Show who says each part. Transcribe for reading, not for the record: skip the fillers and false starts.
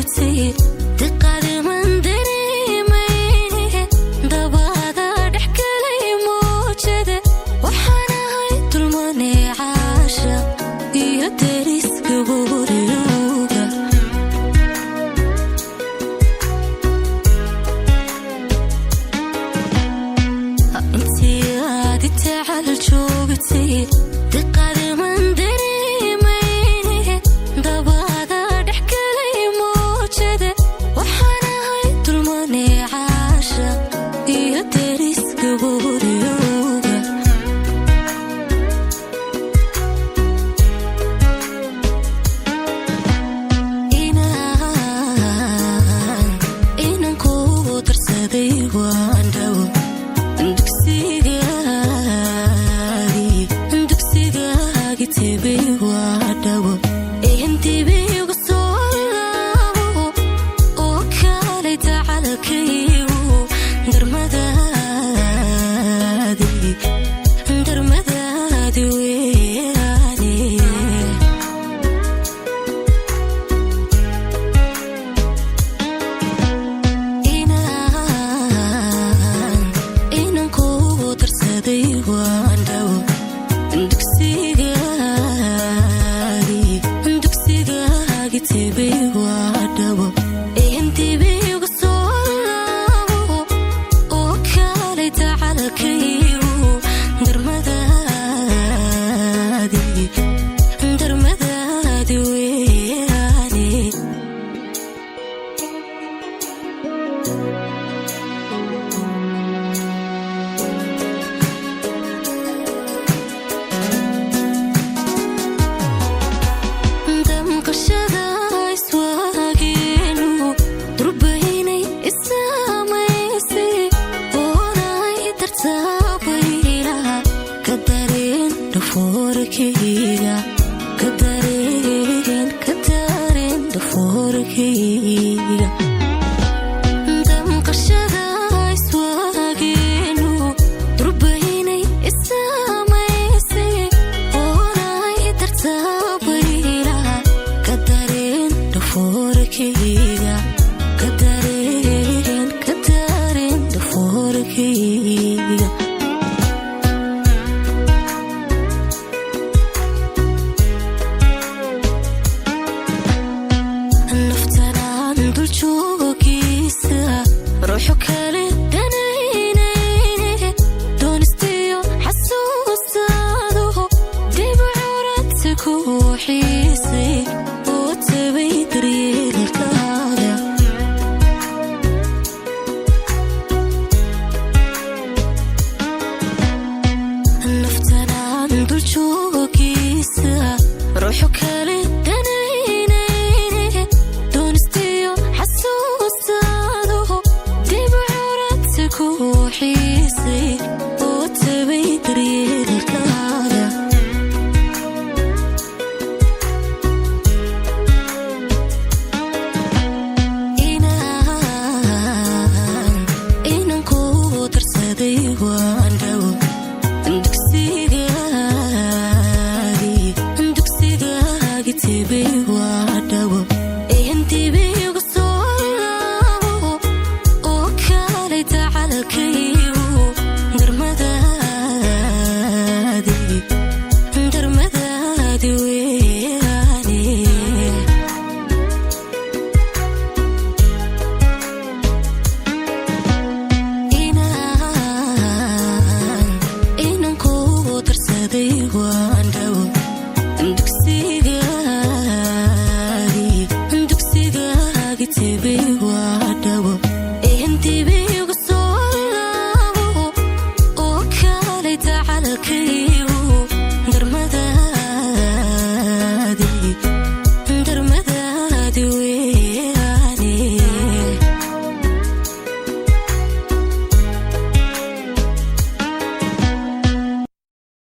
Speaker 1: joogtay diqad man dareemay dabada dhexgalay moojada waxaan ahay dulmane caasha iyo deriska guriga intii aad tacal joogtay diqad man dareemay dabada dhexgalay moojada waxaan ahay dulmane caasha iyo deriska guriga inaan ku darsaday waan dhaw dugsigaagi tebay waa dhawo intibigu soo laabo oo kaalay tacalkaygu darmadaadi weyaane inaan ku darsaday waan dhawo dugsigaagi tebay waa dhawo intibigu soo laabo oo kaalay tacalkaygu darmadaadi weyaane damqashada iswaageenu durbaynay isamaysay oonay dartaabayla ka dareen dhafoorkayga ka dareen dhafoorkayga damqashada iswaageenu durbaynay isamaysay oonay dartaabayla ka dareen dhafoorkayga